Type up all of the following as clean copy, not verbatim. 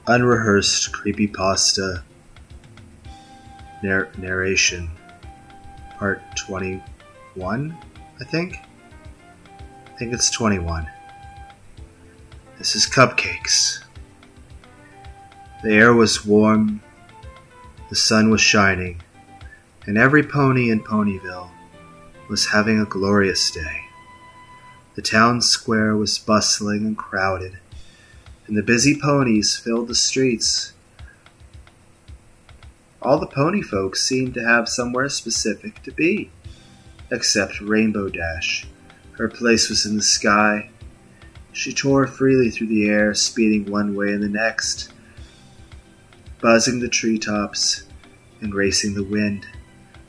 Unrehearsed creepypasta narration, part 21, I think it's 21. This is Cupcakes. The air was warm, the sun was shining, and every pony in Ponyville was having a glorious day. The town square was bustling and crowded, and the busy ponies filled the streets. All the pony folks seemed to have somewhere specific to be, except Rainbow Dash. Her place was in the sky. She tore freely through the air, speeding one way and the next, buzzing the treetops and racing the wind.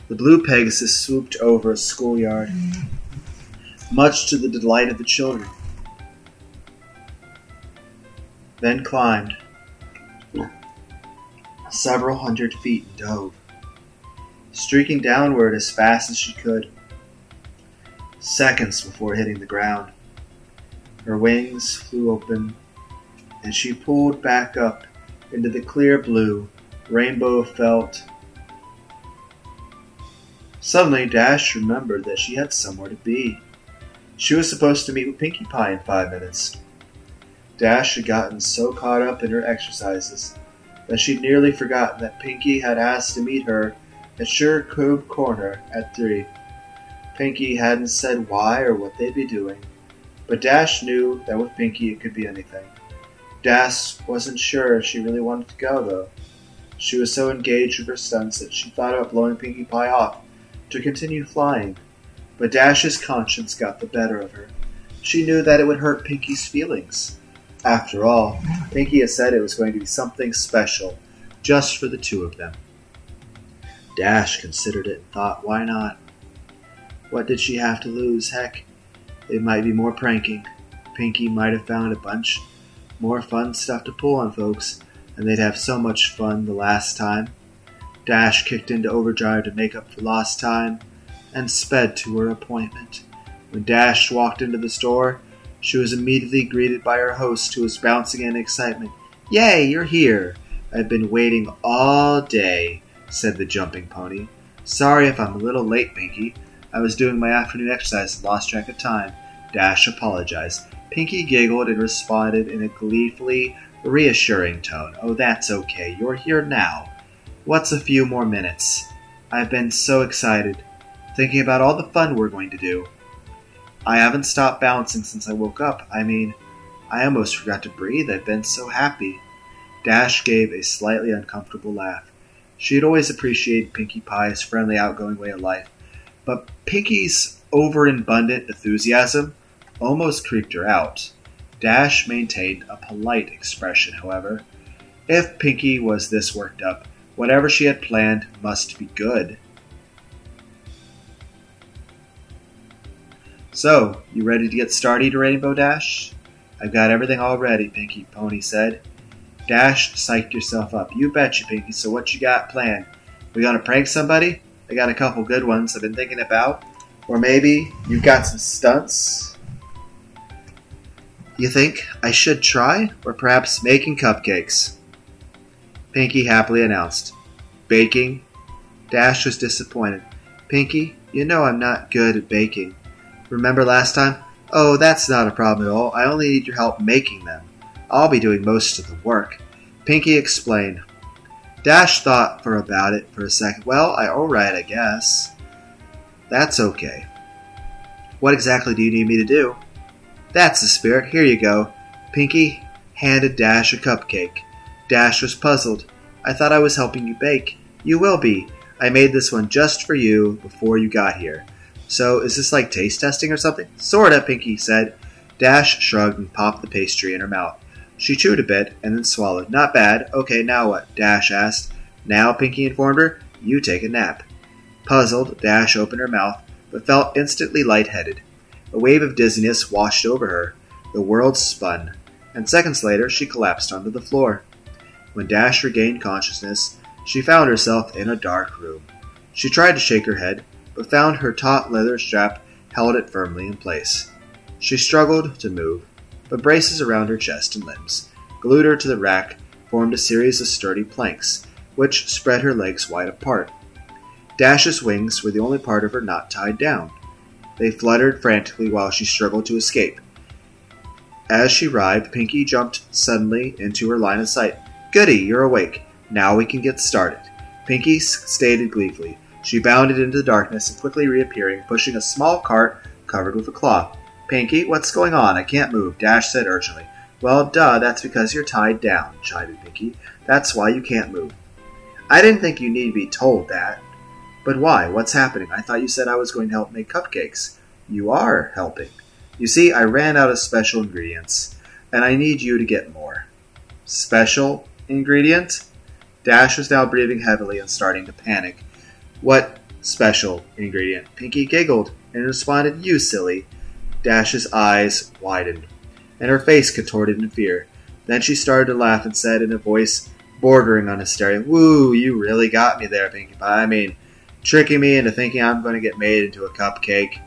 The blue Pegasus swooped over a schoolyard, much to the delight of the children, then climbed several hundred feet and dove, streaking downward as fast as she could, seconds before hitting the ground. Her wings flew open, and she pulled back up into the clear blue Rainbow felt. Suddenly, Dash remembered that she had somewhere to be. She was supposed to meet with Pinkie Pie in 5 minutes. Dash had gotten so caught up in her exercises that she'd nearly forgotten that Pinkie had asked to meet her at Sugar Cove Corner at 3. Pinkie hadn't said why or what they'd be doing, but Dash knew that with Pinkie it could be anything. Dash wasn't sure if she really wanted to go, though. She was so engaged with her stunts that she thought about blowing Pinkie Pie off to continue flying, but Dash's conscience got the better of her. She knew that it would hurt Pinkie's feelings. After all, Pinkie had said it was going to be something special, just for the two of them. Dash considered it and thought, why not? What did she have to lose? Heck, it might be more pranking. Pinkie might have found a bunch more fun stuff to pull on folks, and they'd have so much fun the last time. Dash kicked into overdrive to make up for lost time, and sped to her appointment. When Dash walked into the store, she was immediately greeted by her host, who was bouncing in excitement. "Yay, you're here! I've been waiting all day," said the jumping pony. "Sorry if I'm a little late, Pinkie. I was doing my afternoon exercise and lost track of time." Dash apologized. Pinkie giggled and responded in a gleefully reassuring tone. "Oh, that's okay. You're here now. What's a few more minutes? I've been so excited, thinking about all the fun we're going to do. I haven't stopped bouncing since I woke up. I almost forgot to breathe. I've been so happy." Dash gave a slightly uncomfortable laugh. She had always appreciated Pinkie Pie's friendly, outgoing way of life, but Pinkie's overabundant enthusiasm almost creeped her out. Dash maintained a polite expression, however. If Pinkie was this worked up, whatever she had planned must be good. "So, you ready to get started, Rainbow Dash?" "I've got everything all ready," Pinkie Pony said. Dash, psyched yourself up. "You betcha, Pinkie. So what you got planned? We gonna prank somebody? I got a couple good ones I've been thinking about. Or maybe you've got some stunts you think I should try? Or perhaps making cupcakes?" Pinkie happily announced. "Baking?" Dash was disappointed. "Pinkie, you know I'm not good at baking. Remember last time?" "Oh, that's not a problem at all. I only need your help making them. I'll be doing most of the work," Pinkie explained. Dash thought about it for a second. "Well, alright, I guess. That's okay. What exactly do you need me to do?" "That's the spirit. Here you go." Pinkie handed Dash a cupcake. Dash was puzzled. "I thought I was helping you bake." "You will be. I made this one just for you before you got here." "So, is this like taste testing or something?" "Sorta," Pinkie said. Dash shrugged and popped the pastry in her mouth. She chewed a bit and then swallowed. "Not bad. Okay, now what?" Dash asked. "Now," Pinkie informed her, "you take a nap." Puzzled, Dash opened her mouth, but felt instantly lightheaded. A wave of dizziness washed over her. The world spun, and seconds later she collapsed onto the floor. When Dash regained consciousness, she found herself in a dark room. She tried to shake her head, but found her taut leather strap held it firmly in place. She struggled to move, but braces around her chest and limbs glued her to the rack formed a series of sturdy planks, which spread her legs wide apart. Dash's wings were the only part of her not tied down. They fluttered frantically while she struggled to escape. As she writhed, Pinky jumped suddenly into her line of sight. "Goody, you're awake. Now we can get started," Pinky stated gleefully. She bounded into the darkness and quickly reappearing, pushing a small cart covered with a cloth. "Pinky, what's going on? I can't move," Dash said urgently. "Well, duh, that's because you're tied down," chided Pinky. "That's why you can't move." "I didn't think you need to be told that." "But why? What's happening? I thought you said I was going to help make cupcakes." "You are helping. You see, I ran out of special ingredients, and I need you to get more." "Special ingredient?" Dash was now breathing heavily and starting to panic. "What special ingredient?" Pinky giggled and responded, "You silly." Dash's eyes widened, and her face contorted in fear. Then she started to laugh and said in a voice bordering on hysteria, "Woo, you really got me there, Pinkie Pie. I mean, tricking me into thinking I'm going to get made into a cupcake.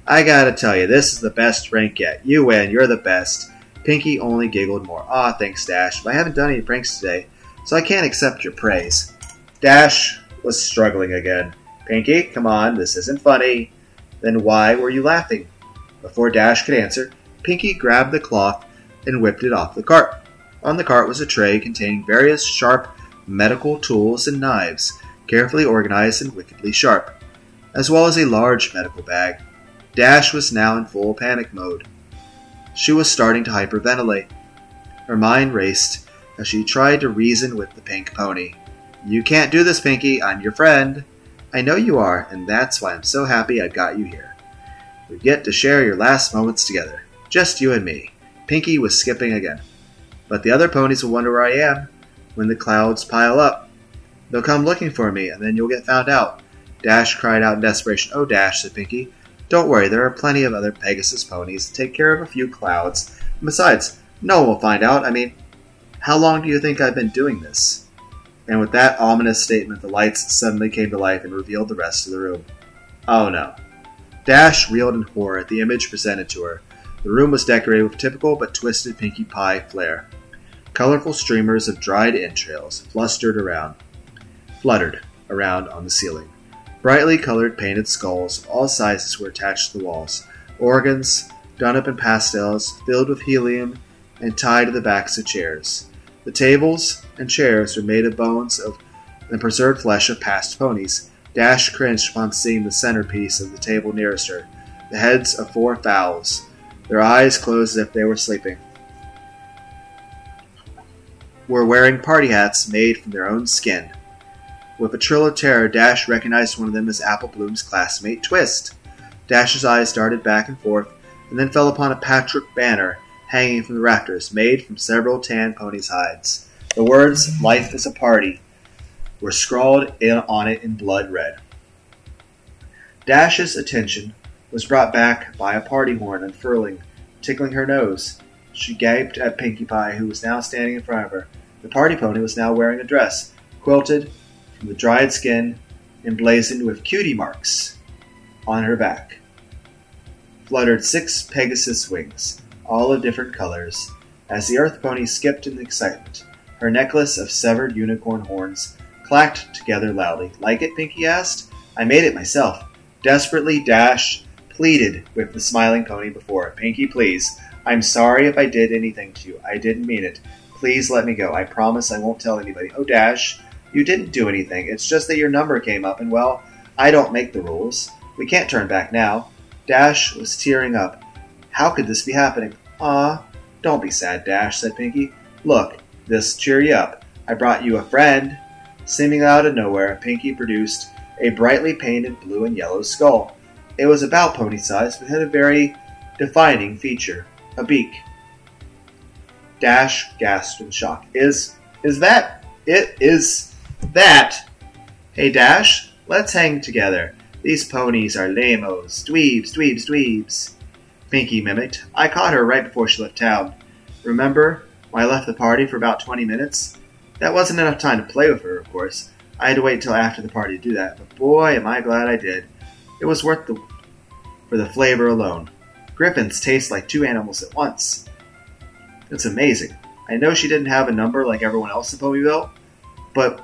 I gotta tell you, this is the best prank yet. You win, you're the best." Pinky only giggled more. "Aw, thanks, Dash, but I haven't done any pranks today, so I can't accept your praise." Dash was struggling again. "Pinky, come on, this isn't funny." "Then why were you laughing?" Before Dash could answer, Pinky grabbed the cloth and whipped it off the cart. On the cart was a tray containing various sharp medical tools and knives, carefully organized and wickedly sharp, as well as a large medical bag. Dash was now in full panic mode. She was starting to hyperventilate. Her mind raced as she tried to reason with the pink pony. "You can't do this, Pinky. I'm your friend." "I know you are, and that's why I'm so happy I got you here. We get to share your last moments together. Just you and me." Pinky was skipping again. "But the other ponies will wonder where I am when the clouds pile up. They'll come looking for me, and then you'll get found out." Dash cried out in desperation. "Oh, Dash," said Pinky. "Don't worry, there are plenty of other Pegasus ponies to take care of a few clouds. And besides, no one will find out. I mean, how long do you think I've been doing this?" And with that ominous statement, the lights suddenly came to life and revealed the rest of the room. Oh no. Dash reeled in horror at the image presented to her. The room was decorated with typical but twisted Pinkie Pie flair. Colorful streamers of dried entrails fluttered around on the ceiling. Brightly colored painted skulls of all sizes were attached to the walls. Organs, done up in pastels, filled with helium, and tied to the backs of chairs. The tables and chairs were made of bones and preserved flesh of past ponies. Dash cringed upon seeing the centerpiece of the table nearest her, the heads of 4 fowls, their eyes closed as if they were sleeping, were wearing party hats made from their own skin. With a trill of terror, Dash recognized one of them as Apple Bloom's classmate, Twist. Dash's eyes darted back and forth, and then fell upon a patchwork banner hanging from the rafters, made from several tan ponies' hides. The words, "Life is a Party," were scrawled on it in blood red. Dash's attention was brought back by a party horn unfurling, tickling her nose. She gaped at Pinkie Pie, who was now standing in front of her. The party pony was now wearing a dress, quilted from the dried skin, emblazoned with cutie marks on her back. Fluttered 6 Pegasus wings, all of different colors, as the earth pony skipped in excitement. Her necklace of severed unicorn horns clacked together loudly. "Like it?" Pinkie asked. "I made it myself." Desperately, Dash pleaded with the smiling pony before her. "Pinkie, please. I'm sorry if I did anything to you. I didn't mean it. Please let me go. I promise I won't tell anybody." "Oh, Dash, you didn't do anything. It's just that your number came up, and well, I don't make the rules. We can't turn back now." Dash was tearing up. How could this be happening? "Aw, don't be sad, Dash," said Pinkie. "Look, this'll cheer you up. I brought you a friend." Seemingly out of nowhere, Pinkie produced a brightly painted blue and yellow skull. It was about pony size, but had a very defining feature: a beak. Dash gasped in shock. Is that it? Is that? "Hey, Dash, let's hang together. These ponies are lame-os. Dweebs, dweebs, dweebs." Pinkie mimicked. "I caught her right before she left town. Remember when I left the party for about 20 minutes? That wasn't enough time to play with her, of course. I had to wait until after the party to do that, but boy, am I glad I did. It was worth it for the flavor alone. Griffins taste like 2 animals at once. It's amazing." I know she didn't have a number like everyone else in Ponyville, but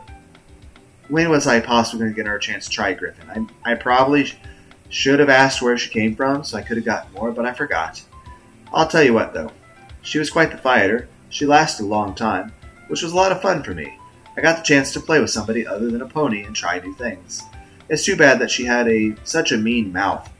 when was I possibly going to get her a chance to try Griffin? I probably should have asked where she came from, so I could have gotten more, but I forgot. I'll tell you what, though. She was quite the fighter. She lasted a long time, which was a lot of fun for me. I got the chance to play with somebody other than a pony and try new things. It's too bad that she had such a mean mouth.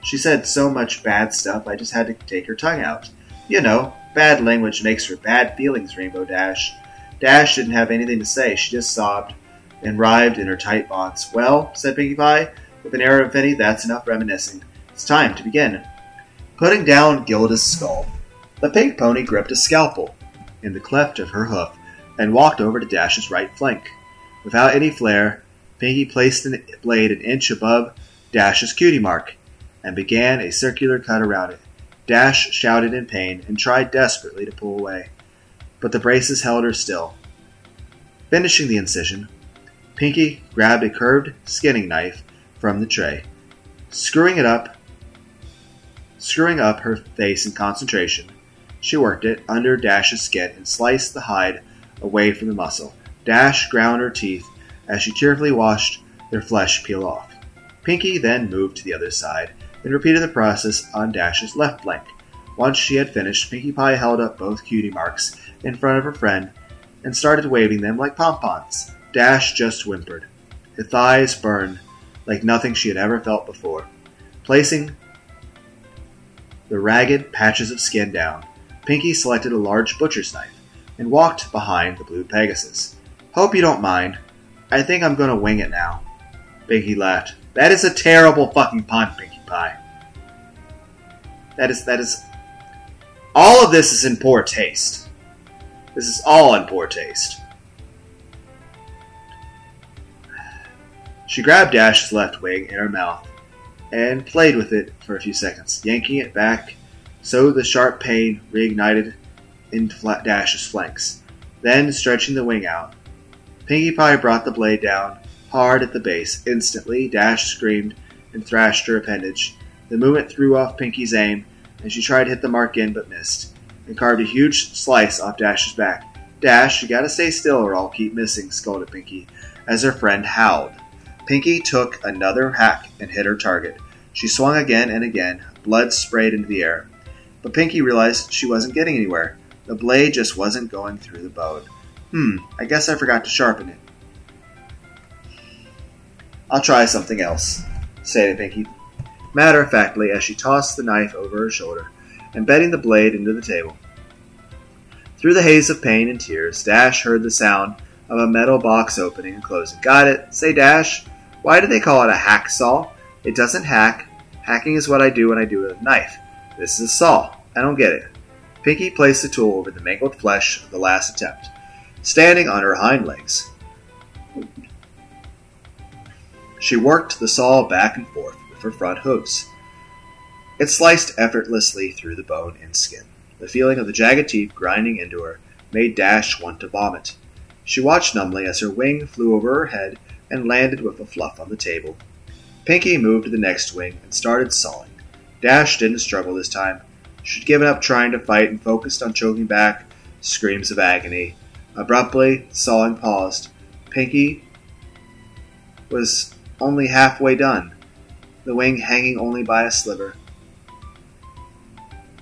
She said so much bad stuff, I just had to take her tongue out. You know, bad language makes for bad feelings, Rainbow Dash. Dash didn't have anything to say. She just sobbed and writhed in her tight bonds. Well, said Pinkie Pie, with an air of pity, that's enough reminiscing. It's time to begin. Putting down Gilda's skull, the pink pony gripped a scalpel in the cleft of her hoof and walked over to Dash's right flank. Without any flair, Pinkie placed the blade an inch above Dash's cutie mark and began a circular cut around it. Dash shouted in pain and tried desperately to pull away, but the braces held her still. Finishing the incision, Pinkie grabbed a curved skinning knife from the tray. Screwing up her face in concentration, she worked it under Dash's skin and sliced the hide away from the muscle. Dash ground her teeth as she carefully watched their flesh peel off. Pinkie then moved to the other side and repeated the process on Dash's left flank. Once she had finished, Pinkie Pie held up both cutie marks in front of her friend and started waving them like pom-poms. Dash just whimpered. Her thighs burned like nothing she had ever felt before. Placing the ragged patches of skin down, Pinkie selected a large butcher's knife and walked behind the blue Pegasus. Hope you don't mind. I think I'm going to wing it now. Pinkie laughed. That is a terrible fucking pun, Pinkie Pie. That is... All of this is in poor taste. This is all in poor taste. She grabbed Dash's left wing in her mouth and played with it for a few seconds, yanking it back so the sharp pain reignited into Dash's flanks. Then, stretching the wing out, Pinkie Pie brought the blade down hard at the base. Instantly, Dash screamed and thrashed her appendage. The movement threw off Pinkie's aim, and she tried to hit the mark in but missed, and carved a huge slice off Dash's back. Dash, you gotta stay still or I'll keep missing, scolded Pinkie, as her friend howled. Pinkie took another hack and hit her target. She swung again and again. Blood sprayed into the air. But Pinkie realized she wasn't getting anywhere. The blade just wasn't going through the bone. I guess I forgot to sharpen it. I'll try something else, stated Pinkie, matter-of-factly, as she tossed the knife over her shoulder, embedding the blade into the table. Through the haze of pain and tears, Dash heard the sound of a metal box opening and closing. Got it. Say, Dash, why do they call it a hacksaw? It doesn't hack. Hacking is what I do when I do with a knife. This is a saw. I don't get it. Pinkie placed the tool over the mangled flesh of the last attempt, standing on her hind legs. She worked the saw back and forth with her front hooves. It sliced effortlessly through the bone and skin. The feeling of the jagged teeth grinding into her made Dash want to vomit. She watched numbly as her wing flew over her head and landed with a fluff on the table. Pinkie moved to the next wing and started sawing. Dash didn't struggle this time. She'd given up trying to fight and focused on choking back screams of agony. Abruptly, sawing paused. Pinkie was only halfway done, the wing hanging only by a sliver.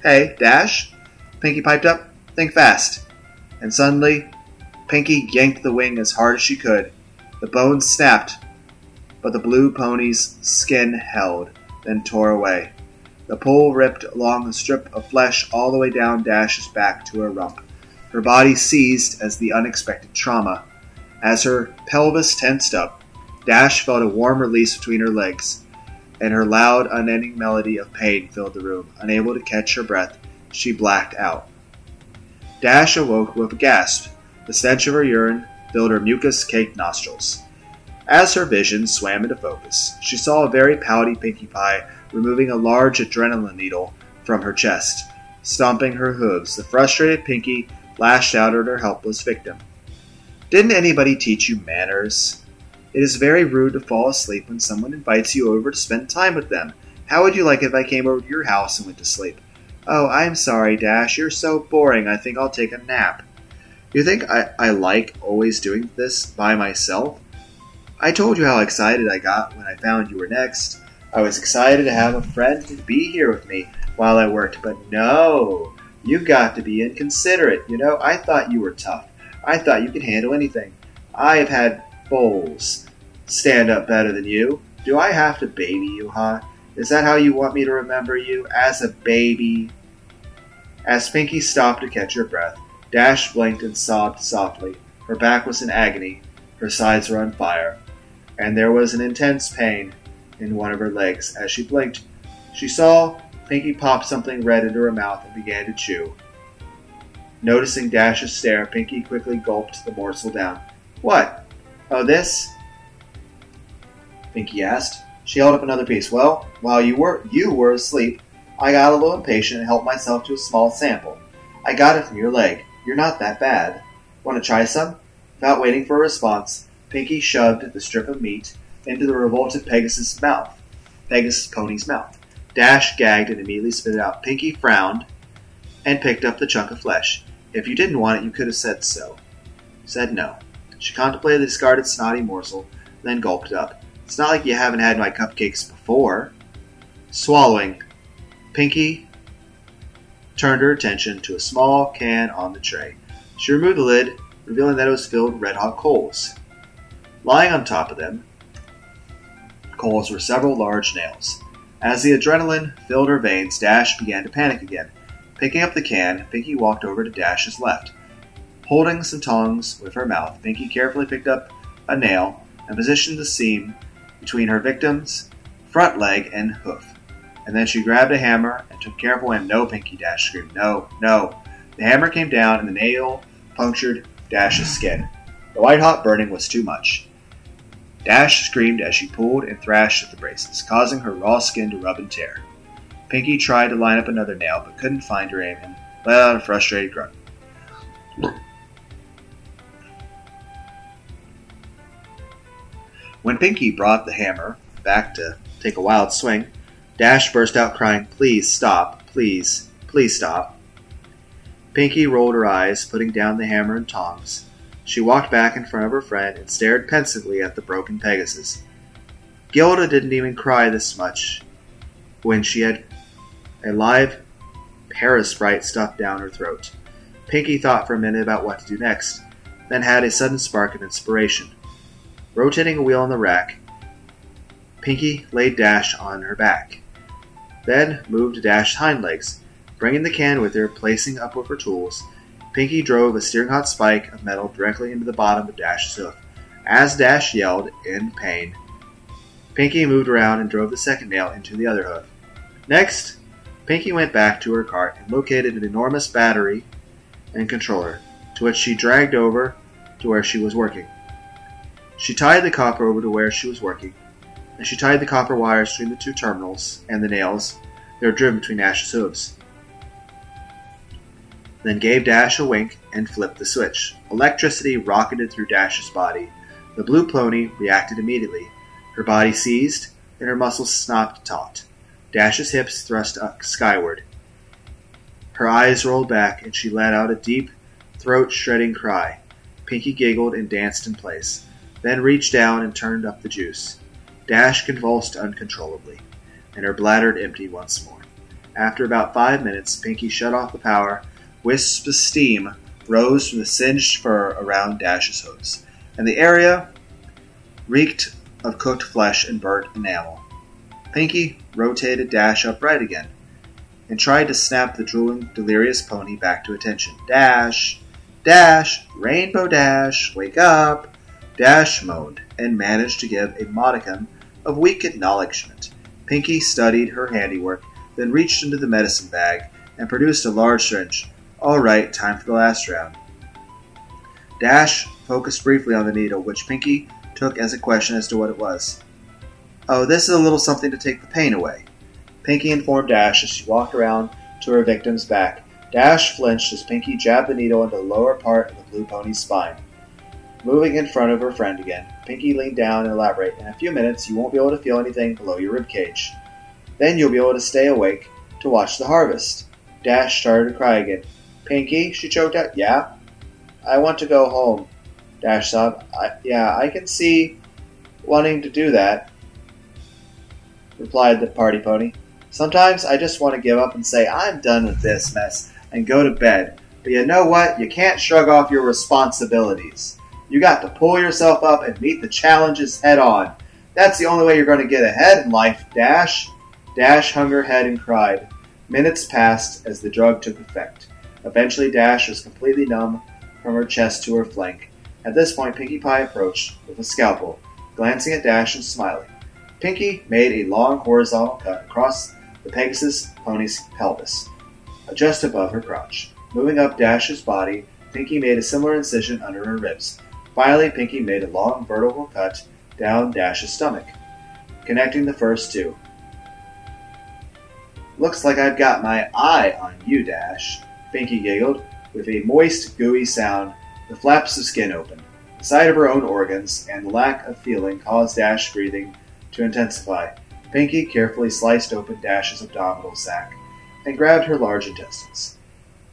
Hey, Dash, Pinkie piped up. Think fast. And suddenly, Pinkie yanked the wing as hard as she could. The bones snapped, but the blue pony's skin held, then tore away. The pull ripped along a strip of flesh all the way down Dash's back to her rump. Her body seized as the unexpected trauma. As her pelvis tensed up, Dash felt a warm release between her legs, and her loud, unending melody of pain filled the room. Unable to catch her breath, she blacked out. Dash awoke with a gasp. The stench of her urine filled her mucus-caked nostrils. As her vision swam into focus, she saw a very pouty Pinkie Pie removing a large adrenaline needle from her chest. Stomping her hooves, the frustrated Pinkie lashed out at her helpless victim. Didn't anybody teach you manners? It is very rude to fall asleep when someone invites you over to spend time with them. How would you like it if I came over to your house and went to sleep? Oh, I'm sorry, Dash. You're so boring. I think I'll take a nap. You think I like always doing this by myself? I told you how excited I got when I found you were next. I was excited to have a friend to be here with me while I worked, but no, you got to be inconsiderate. I thought you were tough. I thought you could handle anything. I have had bulls stand up better than you. Do I have to baby you, huh? Is that how you want me to remember you? As a baby? As Pinky stopped to catch her breath, Dash blinked and sobbed softly. Her back was in agony. Her sides were on fire. And there was an intense pain in one of her legs. As she blinked, she saw Pinky pop something red into her mouth and began to chew. Noticing Dash's stare, Pinky quickly gulped the morsel down. What? Oh, this? Pinky asked. She held up another piece. Well, while you were asleep, I got a little impatient and helped myself to a small sample. I got it from your leg. You're not that bad. Want to try some? Without waiting for a response, Pinky shoved the strip of meat into the revolted Pegasus pony's mouth. Dash gagged and immediately spit it out. Pinky frowned and picked up the chunk of flesh. If you didn't want it, you could have said so. Said no. She contemplated the discarded snotty morsel, then gulped it up. It's not like you haven't had my cupcakes before. Swallowing, Pinky turned her attention to a small can on the tray. She removed the lid, revealing that it was filled with red-hot coals. Lying on top of them, coals were several large nails. As the adrenaline filled her veins, Dash began to panic again. Picking up the can, Pinky walked over to Dash's left. Holding some tongs with her mouth, Pinky carefully picked up a nail and positioned the seam between her victim's front leg and hoof. And then she grabbed a hammer and took careful aim. No, Pinky, Dash screamed. No, no. The hammer came down and the nail punctured Dash's skin. The white-hot burning was too much. Dash screamed as she pulled and thrashed at the braces, causing her raw skin to rub and tear. Pinky tried to line up another nail, but couldn't find her aim and let out a frustrated grunt. When Pinky brought the hammer back to take a wild swing, Dash burst out crying, "Please stop, please, please stop." Pinky rolled her eyes, putting down the hammer and tongs. She walked back in front of her friend and stared pensively at the broken Pegasus. Gilda didn't even cry this much when she had a live Paris sprite stuffed down her throat. Pinky thought for a minute about what to do next, then had a sudden spark of inspiration. Rotating a wheel on the rack, Pinky laid Dash on her back, then moved Dash's hind legs, bringing the can with her, placing up with her tools. Pinky drove a steering-hot spike of metal directly into the bottom of Dash's hoof. As Dash yelled in pain, Pinky moved around and drove the second nail into the other hoof. Next, Pinky went back to her cart and located an enormous battery and controller, to which she dragged over to where she was working. She tied the copper over to where she was working, and she tied the copper wires between the two terminals and the nails that were driven between Dash's hooves. Then gave Dash a wink and flipped the switch. Electricity rocketed through Dash's body. The blue pony reacted immediately. Her body seized, and her muscles snapped taut. Dash's hips thrust up skyward. Her eyes rolled back, and she let out a deep, throat-shredding cry. Pinky giggled and danced in place, then reached down and turned up the juice. Dash convulsed uncontrollably, and her bladder emptied once more. After about 5 minutes, Pinky shut off the power. Wisps of steam rose from the singed fur around Dash's hooves, and the area reeked of cooked flesh and burnt enamel. Pinky rotated Dash upright again, and tried to snap the drooling, delirious pony back to attention. "Dash! Dash! Rainbow Dash! Wake up!" Dash moaned, and managed to give a modicum of weak acknowledgement. Pinky studied her handiwork, then reached into the medicine bag and produced a large syringe. "All right, time for the last round." Dash focused briefly on the needle, which Pinky took as a question as to what it was. "Oh, this is a little something to take the pain away," Pinky informed Dash as she walked around to her victim's back. Dash flinched as Pinky jabbed the needle into the lower part of the blue pony's spine. Moving in front of her friend again, Pinky leaned down and elaborated. "In a few minutes, you won't be able to feel anything below your ribcage. Then you'll be able to stay awake to watch the harvest." Dash started to cry again. "Pinky," she choked out. "Yeah?" I want to go home, Dash sobbed. Yeah, I can see wanting to do that, replied the party pony. Sometimes I just want to give up and say, I'm done with this mess, and go to bed. But you know what? You can't shrug off your responsibilities. You got to pull yourself up and meet the challenges head on. That's the only way you're going to get ahead in life, Dash. Dash hung her head and cried. Minutes passed as the drug took effect. Eventually, Dash was completely numb from her chest to her flank. At this point, Pinkie Pie approached with a scalpel, glancing at Dash and smiling. Pinkie made a long horizontal cut across the Pegasus pony's pelvis, just above her crotch. Moving up Dash's body, Pinkie made a similar incision under her ribs. Finally, Pinkie made a long vertical cut down Dash's stomach, connecting the first two. Looks like I've got my eye on you, Dash, Pinkie giggled. With a moist, gooey sound, the flaps of skin opened. The sight of her own organs and the lack of feeling caused Dash breathing to intensify. Pinkie carefully sliced open Dash's abdominal sac and grabbed her large intestines.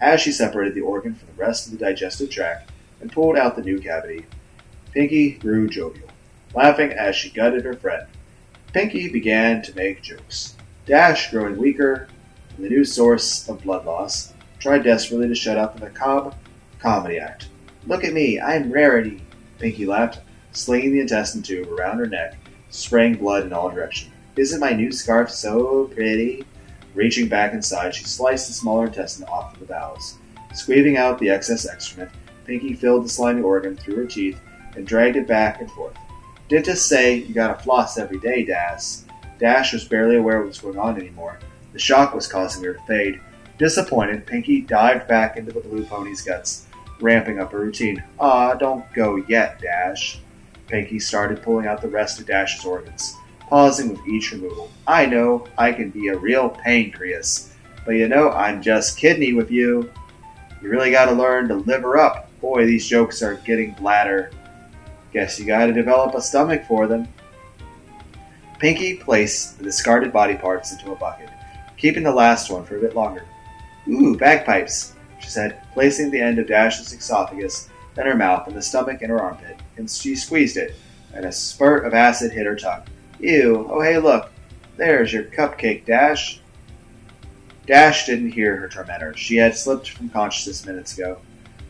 As she separated the organ from the rest of the digestive tract and pulled out the new cavity, Pinkie grew jovial, laughing as she gutted her friend. Pinkie began to make jokes. Dash, growing weaker from the new source of blood loss, tried desperately to shut up the macabre comedy act. Look at me, I'm Rarity, Pinkie laughed, slinging the intestine tube around her neck, spraying blood in all directions. Isn't my new scarf so pretty? Reaching back inside, she sliced the smaller intestine off of the bowels. Squeezing out the excess excrement, Pinkie filled the slimy organ through her teeth and dragged it back and forth. Dentists say you gotta floss every day, Dash. Dash was barely aware of what was going on anymore. The shock was causing her to fade. Disappointed, Pinkie dived back into the blue pony's guts, ramping up her routine. Aw, don't go yet, Dash. Pinkie started pulling out the rest of Dash's organs, pausing with each removal. I know, I can be a real pancreas, but you know, I'm just kidding with you. You really gotta learn to liver up. Boy, these jokes are getting bladder. Guess you gotta develop a stomach for them. Pinkie placed the discarded body parts into a bucket, keeping the last one for a bit longer. Ooh, bagpipes, she said, placing the end of Dash's esophagus, then her mouth, and the stomach in her armpit, and she squeezed it, and a spurt of acid hit her tongue. Ew, oh hey look, there's your cupcake, Dash. Dash didn't hear her tormentor. She had slipped from consciousness minutes ago.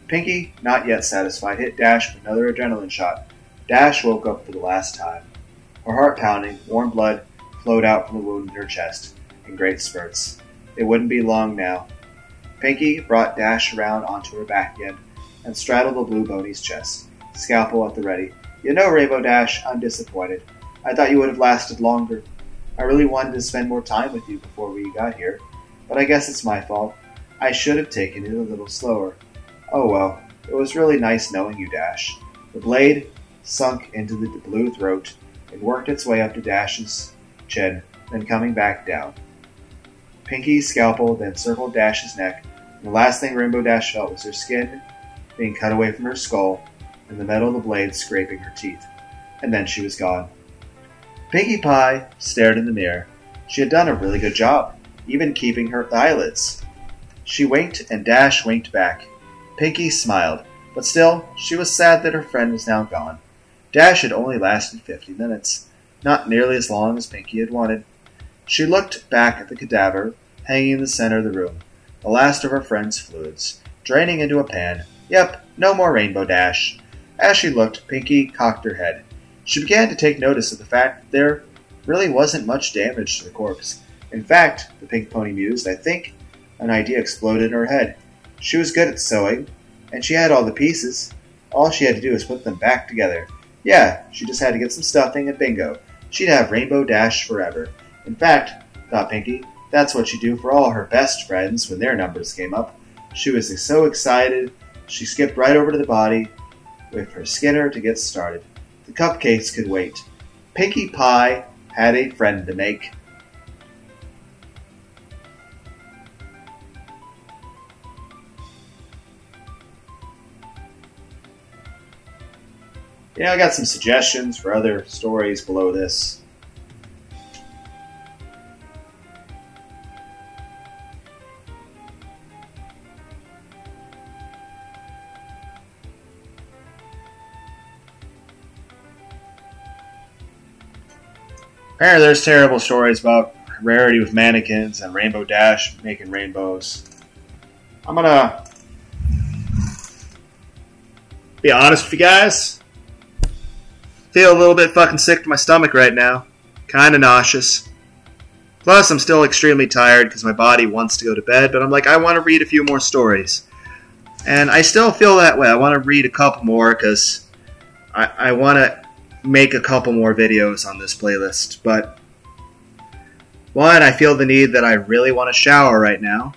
Pinkie, not yet satisfied, hit Dash with another adrenaline shot. Dash woke up for the last time. Her heart pounding, warm blood flowed out from the wound in her chest in great spurts. It wouldn't be long now. Pinkie brought Dash around onto her back again and straddled the blue pony's chest, scalpel at the ready. You know, Rainbow Dash, I'm disappointed. I thought you would have lasted longer. I really wanted to spend more time with you before we got here, but I guess it's my fault. I should have taken it a little slower. Oh well, it was really nice knowing you, Dash. The blade sunk into the blue throat and worked its way up to Dash's chin, then coming back down. Pinkie's scalpel then circled Dash's neck, and the last thing Rainbow Dash felt was her skin being cut away from her skull and the metal of the blade scraping her teeth. And then she was gone. Pinkie Pie stared in the mirror. She had done a really good job, even keeping her eyelids. She winked and Dash winked back. Pinkie smiled, but still, she was sad that her friend was now gone. Dash had only lasted 50 minutes, not nearly as long as Pinkie had wanted. She looked back at the cadaver hanging in the center of the room, the last of her friend's fluids, draining into a pan. Yep, no more Rainbow Dash. As she looked, Pinkie cocked her head. She began to take notice of the fact that there really wasn't much damage to the corpse. In fact, the pink pony mused, I think an idea exploded in her head. She was good at sewing, and she had all the pieces. All she had to do was put them back together. Yeah, she just had to get some stuffing and bingo. She'd have Rainbow Dash forever. In fact, thought Pinkie, that's what she'd do for all her best friends when their numbers came up. She was so excited, she skipped right over to the body with her Skinner to get started. The cupcakes could wait. Pinkie Pie had a friend to make. Yeah, I got some suggestions for other stories below this. Apparently there's terrible stories about Rarity with mannequins and Rainbow Dash making rainbows. I'm gonna be honest with you guys. Feel a little bit fucking sick to my stomach right now. Kinda nauseous. Plus, I'm still extremely tired because my body wants to go to bed, but I'm like, I want to read a few more stories. And I still feel that way. I want to read a couple more because I want to make a couple more videos on this playlist. But, one, I feel the need that I really want to shower right now.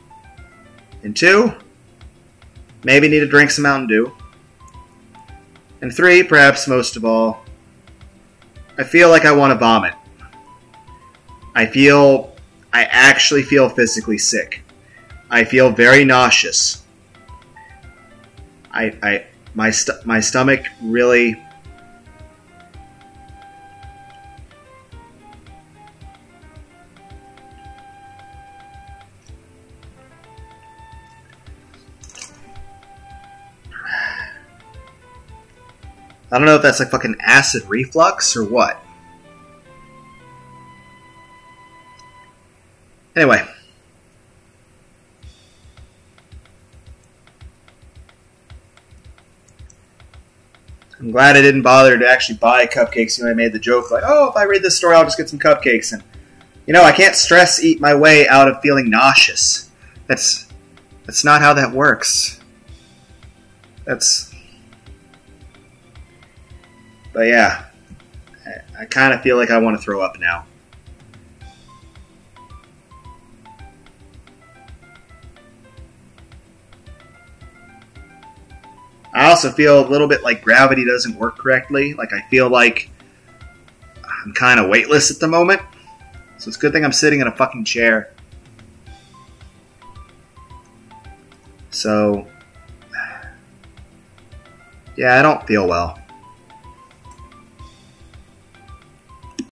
And two, maybe need to drink some Mountain Dew. And three, perhaps most of all, I feel like I want to vomit. I actually feel physically sick. I feel very nauseous. My stomach really... I don't know if that's like fucking acid reflux or what. Anyway. I'm glad I didn't bother to actually buy cupcakes when I made the joke like, oh, if I read this story, I'll just get some cupcakes. And, you know, I can't stress eat my way out of feeling nauseous. That's not how that works. But yeah, I kind of feel like I want to throw up now. I also feel a little bit like gravity doesn't work correctly. Like I feel like I'm kind of weightless at the moment. So it's a good thing I'm sitting in a fucking chair. So, yeah, I don't feel well.